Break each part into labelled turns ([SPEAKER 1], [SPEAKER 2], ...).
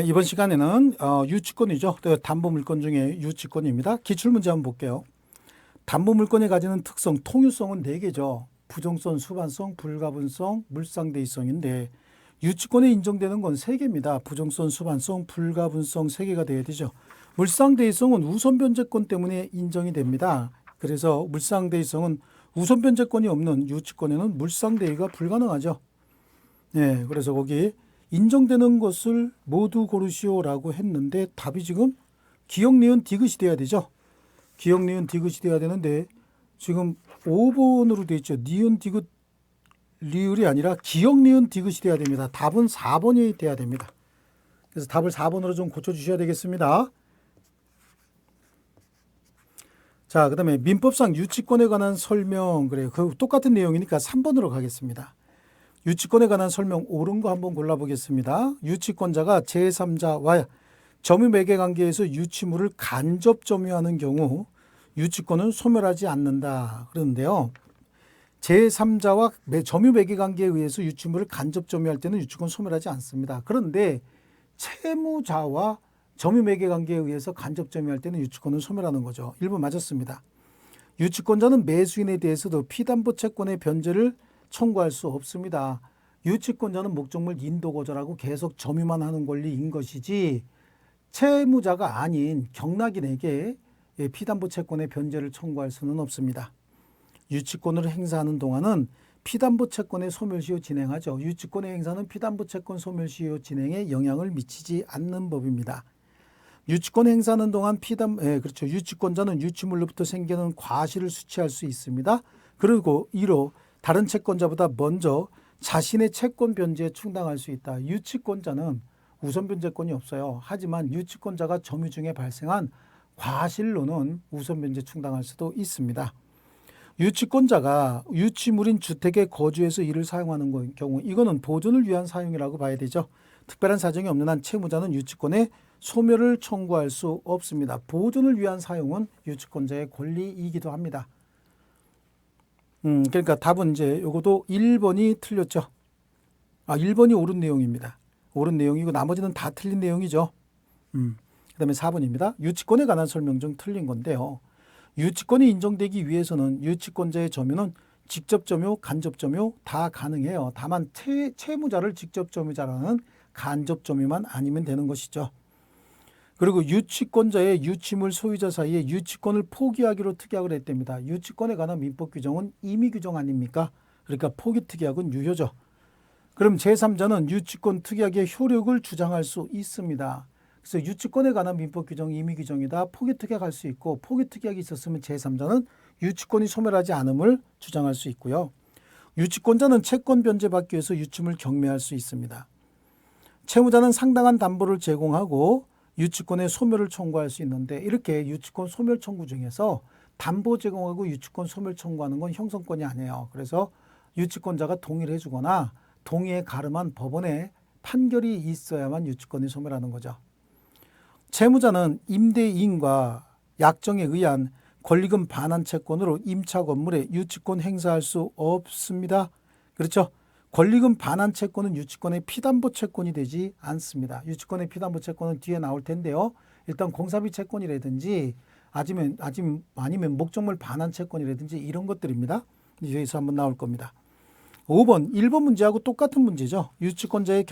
[SPEAKER 1] 이번 시간에는 유치권이죠. 담보물권 중에 유치권입니다. 기출문제 한번 볼게요. 담보물권이 가지는 특성, 통유성은 4개죠. 부정성, 수반성, 불가분성, 물상대의성인데 유치권에 인정되는 건 3개입니다. 부정성, 수반성, 불가분성 3개가 돼야 되죠. 물상대의성은 우선변제권 때문에 인정이 됩니다. 그래서 물상대의성은 우선변제권이 없는 유치권에는 물상대의가 불가능하죠. 그래서 거기 인정되는 것을 모두 고르시오라고 했는데 답이 지금 기역, 니은, 디귿이 돼야 되죠. 기역, 니은, 디귿이 돼야 되는데 지금 5번으로 되어 있죠. 니은, 디귿, 리을이 아니라 기역, 니은, 디귿이 돼야 됩니다. 답은 4번이 돼야 됩니다. 그래서 답을 4번으로 좀 고쳐주셔야 되겠습니다. 자, 그 다음에 민법상 유치권에 관한 설명, 그래요. 그 똑같은 내용이니까 3번으로 가겠습니다. 유치권에 관한 설명 옳은 거 한번 골라보겠습니다. 유치권자가 제3자와 점유매개 관계에서 유치물을 간접 점유하는 경우 유치권은 소멸하지 않는다. 그러는데요. 제3자와 점유매개 관계에 의해서 유치물을 간접 점유할 때는 유치권 소멸하지 않습니다. 그런데 채무자와 점유매개 관계에 의해서 간접 점유할 때는 유치권은 소멸하는 거죠. 1번 맞았습니다. 유치권자는 매수인에 대해서도 피담보 채권의 변제를 청구할 수 없습니다. 유치권자는 목적물 인도 거절하고 계속 점유만 하는 권리인 것이지 채무자가 아닌 경락인에게 피담보 채권의 변제를 청구할 수는 없습니다. 유치권을 행사하는 동안은 피담보 채권의 소멸시효 진행하죠. 유치권의 행사는 피담보 채권 소멸시효 진행에 영향을 미치지 않는 법입니다. 유치권 행사하는 동안 그렇죠. 유치권자는 유치물로부터 생기는 과실을 수취할 수 있습니다. 그리고 이로 다른 채권자보다 먼저 자신의 채권 변제에 충당할 수 있다. 유치권자는 우선 변제권이 없어요. 하지만 유치권자가 점유 중에 발생한 과실로는 우선 변제 충당할 수도 있습니다. 유치권자가 유치물인 주택에 거주해서 이를 사용하는 경우 이거는 보존을 위한 사용이라고 봐야 되죠. 특별한 사정이 없는 한 채무자는 유치권의 소멸을 청구할 수 없습니다. 보존을 위한 사용은 유치권자의 권리이기도 합니다. 그러니까 답은 이제 요것도 1번이 틀렸죠. 1번이 옳은 내용입니다. 옳은 내용이고 나머지는 다 틀린 내용이죠. 그다음에 4번입니다. 유치권에 관한 설명 중 틀린 건데요. 유치권이 인정되기 위해서는 유치권자의 점유는 직접 점유, 간접 점유 다 가능해요. 다만 채무자를 직접 점유자라는 간접 점유만 아니면 되는 것이죠. 그리고 유치권자의 유치물 소유자 사이에 유치권을 포기하기로 특약을 했답니다. 유치권에 관한 민법 규정은 임의 규정 아닙니까? 그러니까 포기 특약은 유효죠. 그럼 제3자는 유치권 특약의 효력을 주장할 수 있습니다. 그래서 유치권에 관한 민법 규정이 임의 규정이다. 포기 특약할 수 있고 포기 특약이 있었으면 제3자는 유치권이 소멸하지 않음을 주장할 수 있고요. 유치권자는 채권 변제받기 위해서 유치물 경매할 수 있습니다. 채무자는 상당한 담보를 제공하고 유치권의 소멸을 청구할 수 있는데 이렇게 유치권 소멸 청구 중에서 담보 제공하고 유치권 소멸 청구하는 건 형성권이 아니에요. 그래서 유치권자가 동의를 해주거나 동의에 가름한 법원의 판결이 있어야만 유치권이 소멸하는 거죠. 채무자는 임대인과 약정에 의한 권리금 반환 채권으로 임차 건물에 유치권 행사할 수 없습니다. 그렇죠? 권리금 반환 채권은 유치권의 피담보 채권이 되지 않습니다. 유치권의 피담보 채권은 뒤에 나올 텐데요. 일단 공사비 채권이라든지 아니면 목적물 반환 채권이라든지 이런 것들입니다. 여기서 한번 나올 겁니다. 5번, 1번 문제하고 똑같은 문제죠. 유치권자의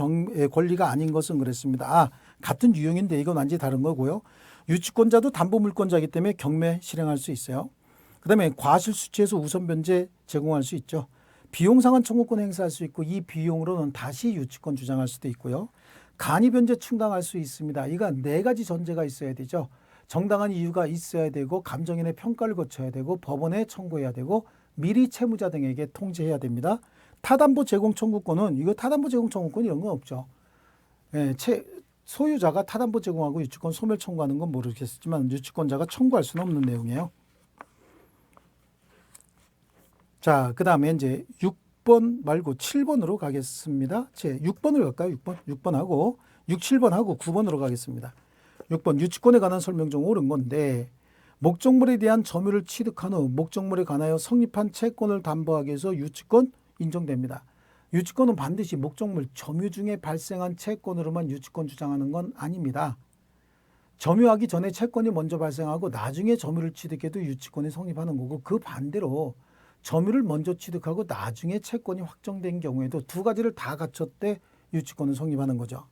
[SPEAKER 1] 권리가 아닌 것은 그랬습니다. 같은 유형인데 이건 완전히 다른 거고요. 유치권자도 담보물권자이기 때문에 경매 실행할 수 있어요. 그 다음에 과실 수취해서 우선 변제 제공할 수 있죠. 비용 상환 청구권 행사할 수 있고 이 비용으로는 다시 유치권 주장할 수도 있고요. 간이 변제 충당할 수 있습니다. 이거 4가지 전제가 있어야 되죠. 정당한 이유가 있어야 되고 감정인의 평가를 거쳐야 되고 법원에 청구해야 되고 미리 채무자 등에게 통지해야 됩니다. 타담보 제공 청구권은 이거 타담보 제공 청구권 이런 건 없죠. 소유자가 타담보 제공하고 유치권 소멸 청구하는 건 모르겠지만 유치권자가 청구할 수는 없는 내용이에요. 자, 그 다음에 이제 6번 말고 7번으로 가겠습니다. 6번으로 갈까요? 6번하고 6, 7번하고 9번으로 가겠습니다. 6번 유치권에 관한 설명 중 옳은 건데 목적물에 대한 점유를 취득한 후 목적물에 관하여 성립한 채권을 담보하기 위해서 유치권 인정됩니다. 유치권은 반드시 목적물 점유 중에 발생한 채권으로만 유치권 주장하는 건 아닙니다. 점유하기 전에 채권이 먼저 발생하고 나중에 점유를 취득해도 유치권이 성립하는 거고, 그 반대로 점유를 먼저 취득하고 나중에 채권이 확정된 경우에도 두 가지를 다 갖췄대 유치권은 성립하는 거죠.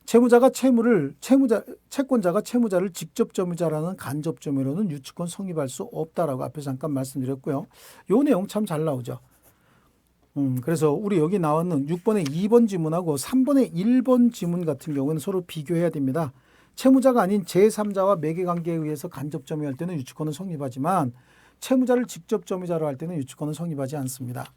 [SPEAKER 1] 채권자가 채무자를 직접 점유자라는 간접 점유로는 유치권 성립할 수 없다라고 앞에 잠깐 말씀드렸고요. 요 내용 참 잘 나오죠. 그래서 우리 여기 나오는 6번의 2번 지문하고 3번의 1번 지문 같은 경우는 서로 비교해야 됩니다. 채무자가 아닌 제3자와 매개관계에 의해서 간접 점유할 때는 유치권은 성립하지만 채무자를 직접 점유자로 할 때는 유치권은 성립하지 않습니다.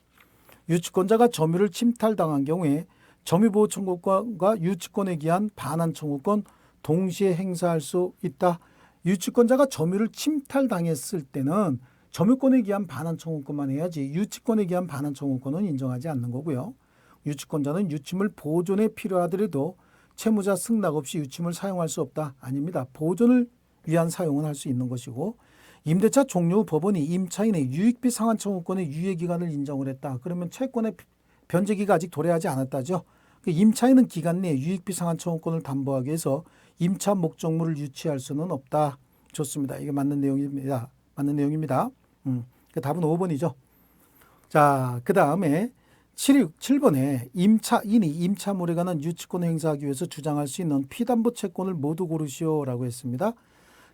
[SPEAKER 1] 유치권자가 점유를 침탈당한 경우에 점유보호 청구권과 유치권에 기한 반환 청구권 동시에 행사할 수 있다. 유치권자가 점유를 침탈당했을 때는 점유권에 기한 반환 청구권만 해야지 유치권에 기한 반환 청구권은 인정하지 않는 거고요. 유치권자는 유침을 보존에 필요하더라도 채무자 승낙 없이 유침을 사용할 수 없다. 아닙니다. 보존을 위한 사용은 할 수 있는 것이고, 임대차 종료 후 법원이 임차인의 유익비 상환 청구권의 유예기간을 인정을 했다. 그러면 채권의 변제기가 아직 도래하지 않았다죠. 임차인은 기간 내에 유익비 상환 청구권을 담보하기 위해서 임차 목적물을 유치할 수는 없다. 좋습니다. 이게 맞는 내용입니다. 답은 5번이죠. 자, 그 다음에 7번에 임차인이 임차물에 관한 유치권을 행사하기 위해서 주장할 수 있는 피담보 채권을 모두 고르시오라고 했습니다.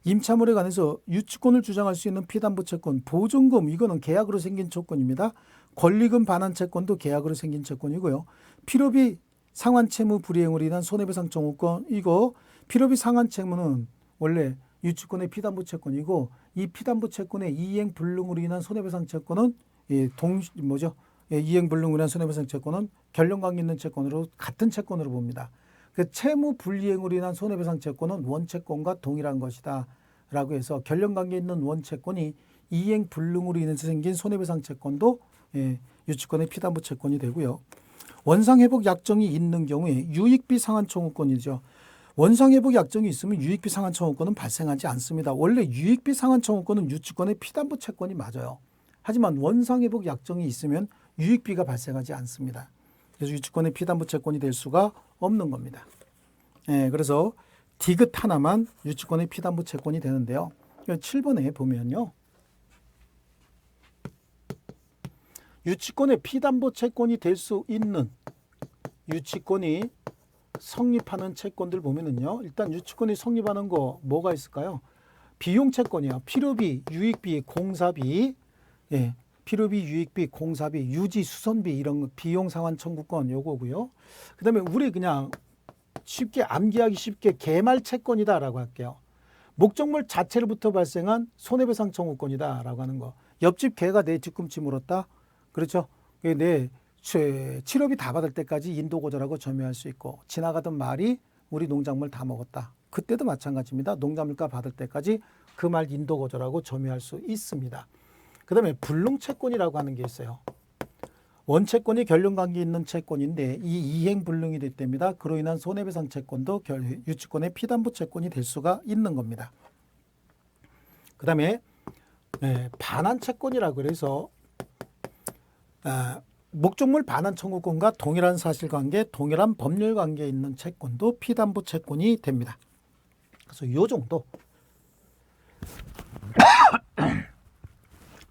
[SPEAKER 1] 임차물에 관해서 유치권을 주장할 수 있는 피담보 채권, 보증금 이거는 계약으로 생긴 채권입니다. 권리금 반환 채권도 계약으로 생긴 채권이고요. 필요비 상환 채무 불이행으로 인한 손해배상 청구권, 이거 필요비 상환 채무는 원래 유치권의 피담보 채권이고, 이 피담보 채권의 이행 불능으로 인한 손해배상 채권은 이행 불능으로 인한 손해배상 채권은 결령관계 있는 채권으로 같은 채권으로 봅니다. 그 채무 불이행으로 인한 손해배상 채권은 원채권과 동일한 것이다 라고 해서 결령관계 있는 원채권이 이행 불능으로 인해서 생긴 손해배상 채권도 유치권의 피담보 채권이 되고요. 원상회복 약정이 있는 경우에 유익비 상환 청구권이죠. 원상회복 약정이 있으면 유익비 상환 청구권은 발생하지 않습니다. 원래 유익비 상환 청구권은 유치권의 피담보 채권이 맞아요. 하지만 원상회복 약정이 있으면 유익비가 발생하지 않습니다. 그래서 유치권의 피담보 채권이 될 수가 없는 겁니다. 그래서 디귿 하나만 유치권의 피담보 채권이 되는데요. 7번에 보면요. 유치권의 피담보 채권이 될 수 있는 유치권이 성립하는 채권들 보면은요. 일단 유치권이 성립하는 거 뭐가 있을까요? 비용 채권이요. 필요비, 유익비, 공사비, 필요비, 유익비, 공사비, 유지, 수선비 이런 비용 상환 청구권 요거고요. 그다음에 우리 그냥 쉽게 암기하기 쉽게 개말 채권이다라고 할게요. 목적물 자체로부터 발생한 손해배상 청구권이다라고 하는 거. 옆집 개가 내 뒤꿈치 물었다. 그렇죠? 내 치료비 다 받을 때까지 인도 거절하고 점유할 수 있고, 지나가던 말이 우리 농작물 다 먹었다. 그때도 마찬가지입니다. 농작물가 받을 때까지 그 말 인도 거절하고 점유할 수 있습니다. 그 다음에 불능채권이라고 하는 게 있어요. 원채권이 결령관계 있는 채권인데 이 이행 불능이 됐답니다. 그로 인한 손해배상 채권도 유치권의 피담보 채권이 될 수가 있는 겁니다. 그 다음에 반환 채권이라고 그래서 목적물 반환 청구권과 동일한 사실관계, 동일한 법률관계에 있는 채권도 피담보 채권이 됩니다. 그래서 이 정도.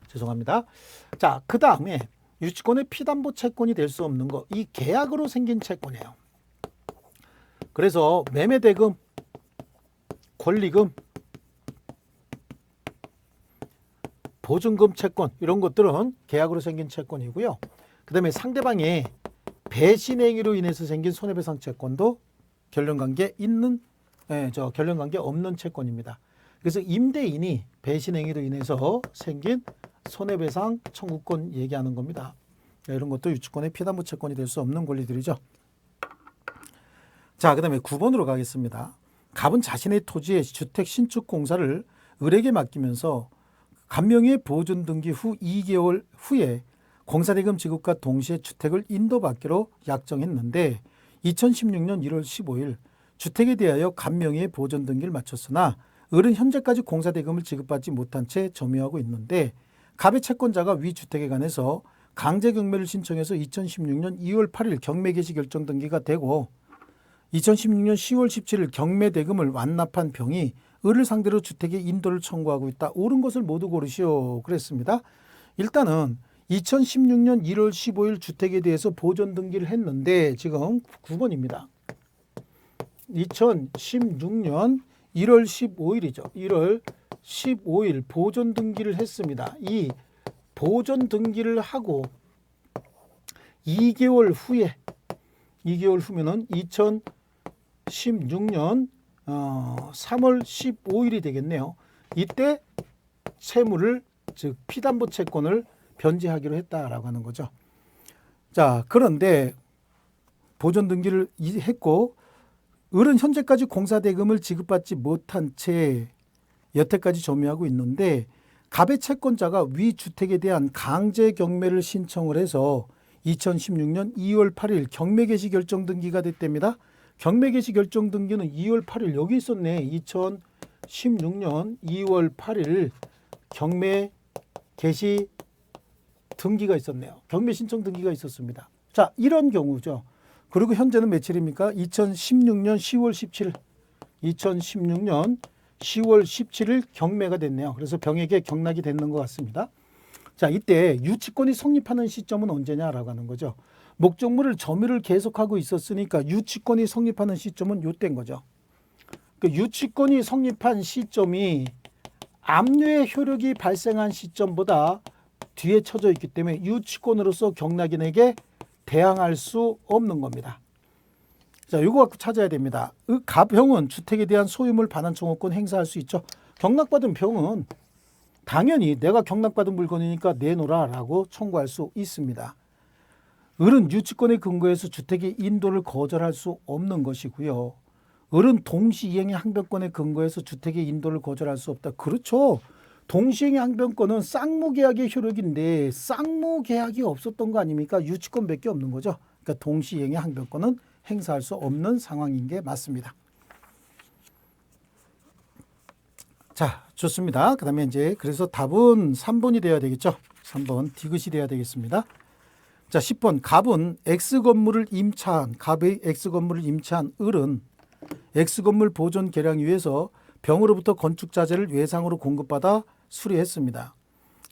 [SPEAKER 1] 죄송합니다. 자, 그 다음에 유치권의 피담보 채권이 될 수 없는 거, 이 계약으로 생긴 채권이에요. 그래서 매매대금, 권리금, 보증금 채권 이런 것들은 계약으로 생긴 채권이고요. 그 다음에 상대방의 배신행위로 인해서 생긴 손해배상 채권도 결령관계 있는, 결령관계 없는 채권입니다. 그래서 임대인이 배신행위로 인해서 생긴 손해배상 청구권 얘기하는 겁니다. 이런 것도 유치권의 피담보 채권이 될 수 없는 권리들이죠. 자, 그 다음에 9번으로 가겠습니다. 갑은 자신의 토지의 주택 신축 공사를 을에게 맡기면서 간명의 보존 등기 후 2개월 후에 공사대금 지급과 동시에 주택을 인도받기로 약정했는데 2016년 1월 15일 주택에 대하여 간명의 보존 등기를 마쳤으나 을은 현재까지 공사대금을 지급받지 못한 채 점유하고 있는데 갑의 채권자가 위 주택에 관해서 강제 경매를 신청해서 2016년 2월 8일 경매 개시 결정 등기가 되고 2016년 10월 17일 경매 대금을 완납한 병이 을을 상대로 주택의 인도를 청구하고 있다. 옳은 것을 모두 고르시오. 그랬습니다. 일단은 2016년 1월 15일 주택에 대해서 보존 등기를 했는데 지금 9번입니다. 2016년 1월 15일이죠. 1월 15일 보존 등기를 했습니다. 이 보존 등기를 하고 2개월 후면은 2016년 3월 15일이 되겠네요. 이때 채무를 즉 피담보 채권을 변제하기로 했다라고 하는 거죠. 자, 그런데 보존 등기를 했고 을은 현재까지 공사대금을 지급받지 못한 채 여태까지 점유하고 있는데 갑의 채권자가 위 주택에 대한 강제 경매를 신청을 해서 2016년 2월 8일 경매 개시 결정 등기가 됐답니다. 경매 개시 결정 등기는 2월 8일 여기 있었네. 2016년 2월 8일 경매 개시 등기가 있었네요. 경매 신청 등기가 있었습니다. 자, 이런 경우죠. 그리고 현재는 며칠입니까? 2016년 10월 17일. 2016년 10월 17일 경매가 됐네요. 그래서 병에게 경락이 됐는 것 같습니다. 자, 이때 유치권이 성립하는 시점은 언제냐라고 하는 거죠. 목적물을 점유를 계속하고 있었으니까 유치권이 성립하는 시점은 요때인 거죠. 그 유치권이 성립한 시점이 압류의 효력이 발생한 시점보다 뒤에 쳐져 있기 때문에 유치권으로서 경락인에게 대항할 수 없는 겁니다. 자, 이거 갖고 찾아야 됩니다. 가병은 주택에 대한 소유물 반환 청구권 행사할 수 있죠. 경락받은 병은 당연히 내가 경락받은 물건이니까 내놓으라라고 청구할 수 있습니다. 을은 유치권의 근거에서 주택의 인도를 거절할 수 없는 것이고요. 을은 동시이행의 항변권의 근거에서 주택의 인도를 거절할 수 없다. 그렇죠. 동시행의 항변권은 쌍무계약의 효력인데 쌍무계약이 없었던 거 아닙니까? 유치권밖에 없는 거죠. 그러니까 동시행의 항변권은 행사할 수 없는 상황인 게 맞습니다. 자, 좋습니다. 그 다음에 이제 그래서 답은 3번이 돼야 되겠죠. 3번 디귿이 돼야 되겠습니다. 자, 10번 갑은 X건물을 임차한 갑의 X건물을 임차한 을은 X건물 보존 계량 위해서 병으로부터 건축자재를 외상으로 공급받아 수리했습니다.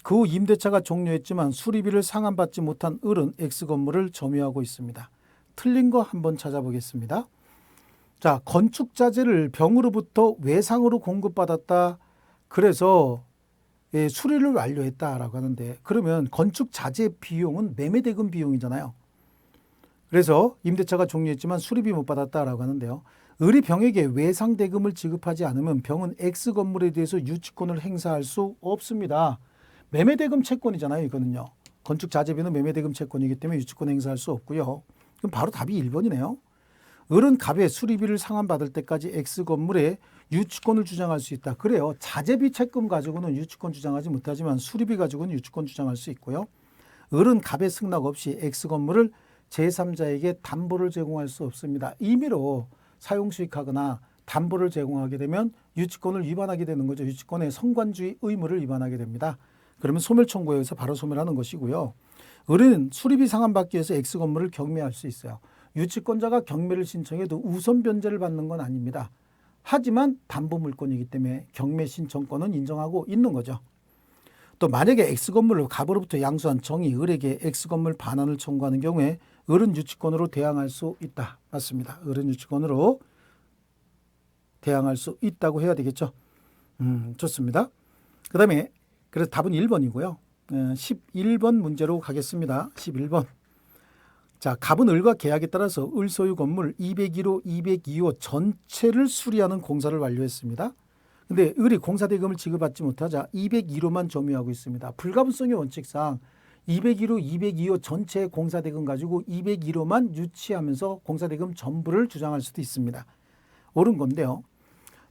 [SPEAKER 1] 그 후 임대차가 종료했지만 수리비를 상환받지 못한 을은 X건물을 점유하고 있습니다. 틀린 거 한번 찾아보겠습니다. 자, 건축자재를 병으로부터 외상으로 공급받았다. 그래서 수리를 완료했다라고 하는데 그러면 건축자재 비용은 매매대금 비용이잖아요. 그래서 임대차가 종료했지만 수리비 못 받았다라고 하는데요. 을이 병에게 외상대금을 지급하지 않으면 병은 X건물에 대해서 유치권을 행사할 수 없습니다. 매매대금 채권이잖아요. 이거는요. 건축자재비는 매매대금 채권이기 때문에 유치권 행사할 수 없고요. 그럼 바로 답이 1번이네요. 을은 갑의 수리비를 상환받을 때까지 X건물에 유치권을 주장할 수 있다. 그래요. 자재비 채권 가지고는 유치권 주장하지 못하지만 수리비 가지고는 유치권 주장할 수 있고요. 을은 갑의 승낙 없이 X건물을 제3자에게 담보를 제공할 수 없습니다. 임의로 사용수익하거나 담보를 제공하게 되면 유치권을 위반하게 되는 거죠. 유치권의 성관주의 의무를 위반하게 됩니다. 그러면 소멸 청구에 의해서 바로 소멸하는 것이고요. 을은 수리비 상환받기 위해서 X건물을 경매할 수 있어요. 유치권자가 경매를 신청해도 우선 변제를 받는 건 아닙니다. 하지만 담보물권이기 때문에 경매 신청권은 인정하고 있는 거죠. 또 만약에 X건물을 갑으로부터 양수한 정이 을에게 X건물 반환을 청구하는 경우에 을은 유치권으로 대항할 수 있다. 맞습니다. 을은 유치권으로 대항할 수 있다고 해야 되겠죠. 좋습니다. 그 다음에 그래서 답은 1번이고요. 11번 문제로 가겠습니다. 11번. 자, 갑은 을과 계약에 따라서 을 소유 건물 201호, 202호 전체를 수리하는 공사를 완료했습니다. 근데 을이 공사대금을 지급받지 못하자 201호만 점유하고 있습니다. 불가분성의 원칙상 201호, 202호 전체 공사대금 가지고 201호만 유치하면서 공사대금 전부를 주장할 수도 있습니다. 옳은 건데요.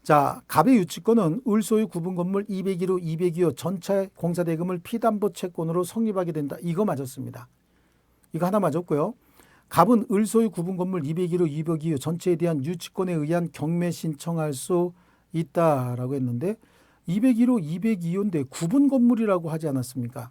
[SPEAKER 1] 자, 갑의 유치권은 을 소유 구분 건물 201호, 202호 전체 공사대금을 피담보 채권으로 성립하게 된다. 이거 맞았습니다. 이거 하나 맞았고요. 갑은 을 소유 구분 건물 201호, 202호 전체에 대한 유치권에 의한 경매 신청할 수 있다라고 했는데 201호, 202호인데 구분 건물이라고 하지 않았습니까?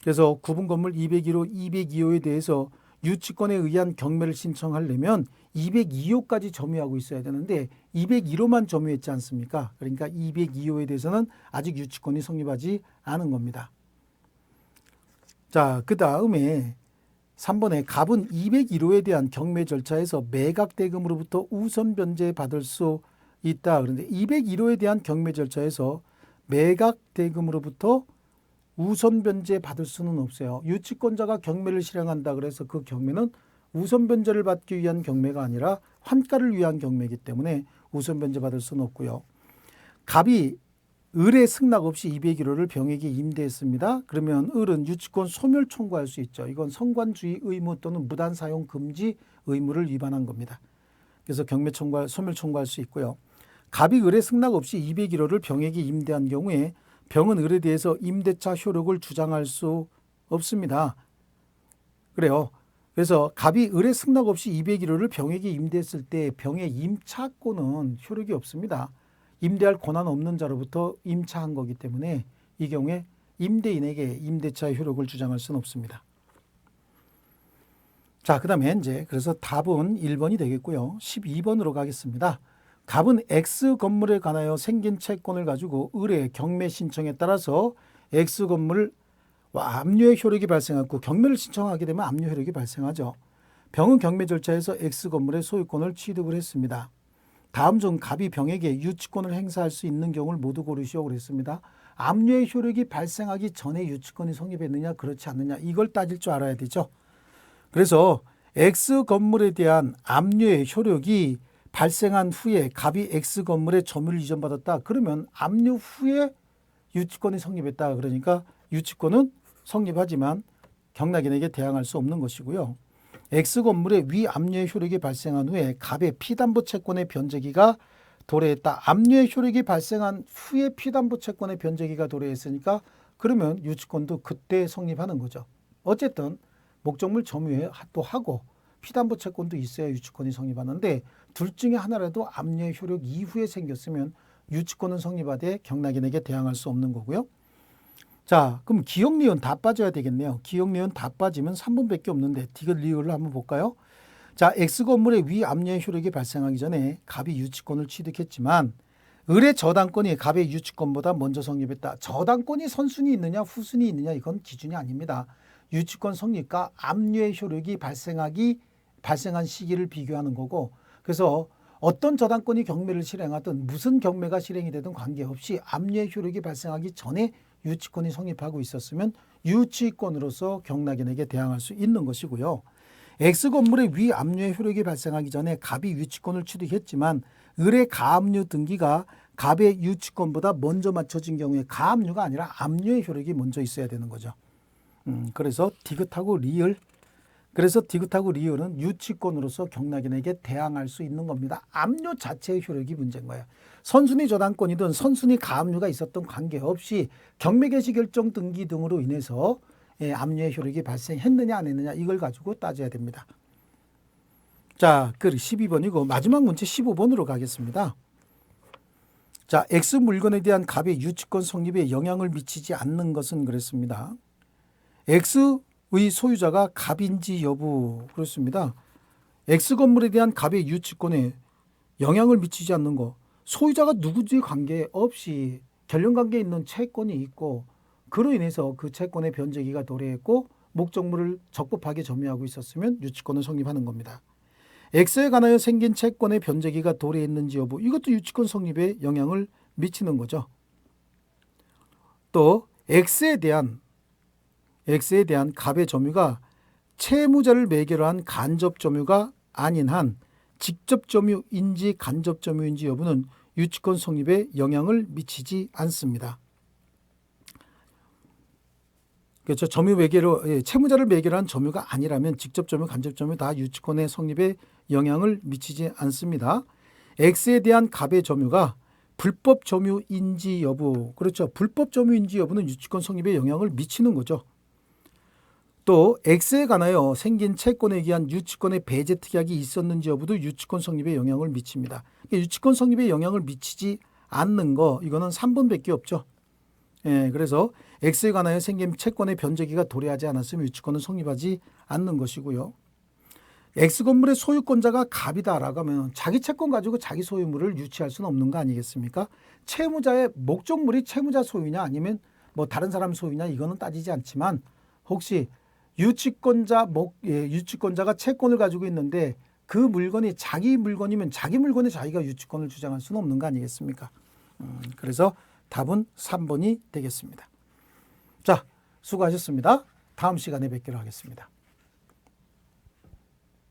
[SPEAKER 1] 그래서 구분 건물 201호, 202호에 대해서 유치권에 의한 경매를 신청하려면 202호까지 점유하고 있어야 되는데 201호만 점유했지 않습니까? 그러니까 202호에 대해서는 아직 유치권이 성립하지 않은 겁니다. 자, 그 다음에 3번에 갑은 201호에 대한 경매 절차에서 매각 대금으로부터 우선 변제 받을 수 있다. 그런데 201호에 대한 경매 절차에서 매각 대금으로부터 우선 변제 받을 수는 없어요. 유치권자가 경매를 실행한다 그래서 그 경매는 우선 변제를 받기 위한 경매가 아니라 환가를 위한 경매이기 때문에 우선 변제 받을 수는 없고요. 갑이 을의 승낙 없이 201호를 병에게 임대했습니다. 그러면 을은 유치권 소멸 청구할 수 있죠. 이건 성관주의 의무 또는 무단 사용 금지 의무를 위반한 겁니다. 그래서 경매 청구할, 소멸 청구할 수 있고요. 갑이 을의 승낙 없이 201호를 병에게 임대한 경우에 병은 을에 대해서 임대차 효력을 주장할 수 없습니다. 그래요. 그래서 갑이 을의 승낙 없이 201호를 병에게 임대했을 때 병의 임차권은 효력이 없습니다. 임대할 권한 없는 자로부터 임차한 거기 때문에 이 경우에 임대인에게 임대차 효력을 주장할 수는 없습니다. 자, 그 다음에 이제 그래서 답은 1번이 되겠고요. 12번으로 가겠습니다. 갑은 X 건물에 관하여 생긴 채권을 가지고 을의 경매 신청에 따라서 X 건물 압류의 효력이 발생하고 경매를 신청하게 되면 압류 효력이 발생하죠. 병은 경매 절차에서 X 건물의 소유권을 취득을 했습니다. 다음 중 갑이 병에게 유치권을 행사할 수 있는 경우를 모두 고르시오 그랬습니다. 압류의 효력이 발생하기 전에 유치권이 성립했느냐 그렇지 않느냐 이걸 따질 줄 알아야 되죠. 그래서 X 건물에 대한 압류의 효력이 발생한 후에 갑이 X 건물에 점유를 이전받았다. 그러면 압류 후에 유치권이 성립했다. 그러니까 유치권은 성립하지만 경락인에게 대항할 수 없는 것이고요. X 건물에 위압류의 효력이 발생한 후에 갑의 피담보 채권의 변제기가 도래했다. 압류의 효력이 발생한 후에 피담보 채권의 변제기가 도래했으니까 그러면 유치권도 그때 성립하는 거죠. 어쨌든 목적물 점유도 하고 피담보 채권도 있어야 유치권이 성립하는데 둘 중에 하나라도 압류의 효력 이후에 생겼으면 유치권은 성립하되 경락인에게 대항할 수 없는 거고요. 자, 그럼 기역, 니은 다 빠져야 되겠네요. 기역, 니은 다 빠지면 3번밖에 없는데 디귿, 리을을 한번 볼까요? 자, X 건물의 위압류의 효력이 발생하기 전에 갑이 유치권을 취득했지만 을의 저당권이 갑의 유치권보다 먼저 성립했다. 저당권이 선순위 있느냐 후순위 있느냐 이건 기준이 아닙니다. 유치권 성립과 압류의 효력이 발생한 시기를 비교하는 거고 그래서 어떤 저당권이 경매를 실행하든 무슨 경매가 실행이 되든 관계없이 압류의 효력이 발생하기 전에 유치권이 성립하고 있었으면 유치권으로서 경락인에게 대항할 수 있는 것이고요. X 건물의 위압류의 효력이 발생하기 전에 갑이 유치권을 취득했지만 을의 가압류 등기가 갑의 유치권보다 먼저 맞춰진 경우에 가압류가 아니라 압류의 효력이 먼저 있어야 되는 거죠. 그래서 디귿하고 리을 그래서 디귿하고 리을은 유치권으로서 경락인에게 대항할 수 있는 겁니다. 압류 자체의 효력이 문제인 거예요. 선순위 저당권이든 선순위 가압류가 있었던 관계없이 경매 개시 결정 등기 등으로 인해서 압류의 효력이 발생했느냐 안 했느냐 이걸 가지고 따져야 됩니다. 자, 그 12번이고 마지막 문제 15번으로 가겠습니다. 자, X 물건에 대한 갑의 유치권 성립에 영향을 미치지 않는 것은 그랬습니다. X의 소유자가 갑인지 여부 그렇습니다. X 건물에 대한 갑의 유치권에 영향을 미치지 않는 거 소유자가 누구지 관계없이 결연관계에 있는 채권이 있고 그로 인해서 그 채권의 변제기가 도래했고 목적물을 적법하게 점유하고 있었으면 유치권은 성립하는 겁니다. X에 관하여 생긴 채권의 변제기가 도래했는지 여부 이것도 유치권 성립에 영향을 미치는 거죠. 또 X에 대한 갑의 점유가 채무자를 매개로 한 간접 점유가 아닌 한 직접 점유인지 간접 점유인지 여부는 유치권 성립에 영향을 미치지 않습니다. 그렇죠. 점유 매개로 채무자를 매개로 한 점유가 아니라면 직접 점유, 간접 점유 다 유치권의 성립에 영향을 미치지 않습니다. X에 대한 갑의 점유가 불법 점유인지 여부 그렇죠. 불법 점유인지 여부는 유치권 성립에 영향을 미치는 거죠. 또 X에 관하여 생긴 채권에 의한 유치권의 배제 특약이 있었는지 여부도 유치권 성립에 영향을 미칩니다. 그러니까 유치권 성립에 영향을 미치지 않는 거 이거는 3번밖에 없죠. 그래서 X에 관하여 생긴 채권의 변제기가 도래하지 않았으면 유치권은 성립하지 않는 것이고요. X 건물의 소유권자가 갑이다라고 하면 자기 채권 가지고 자기 소유물을 유치할 수는 없는 거 아니겠습니까? 채무자의 목적물이 채무자 소유냐 아니면 뭐 다른 사람 소유냐 이거는 따지지 않지만 혹시 유치권자가 채권을 가지고 있는데 그 물건이 자기 물건이면 자기 물건에 자기가 유치권을 주장할 수는 없는 거 아니겠습니까? 그래서 답은 3번이 되겠습니다. 자, 수고하셨습니다. 다음 시간에 뵙기로 하겠습니다.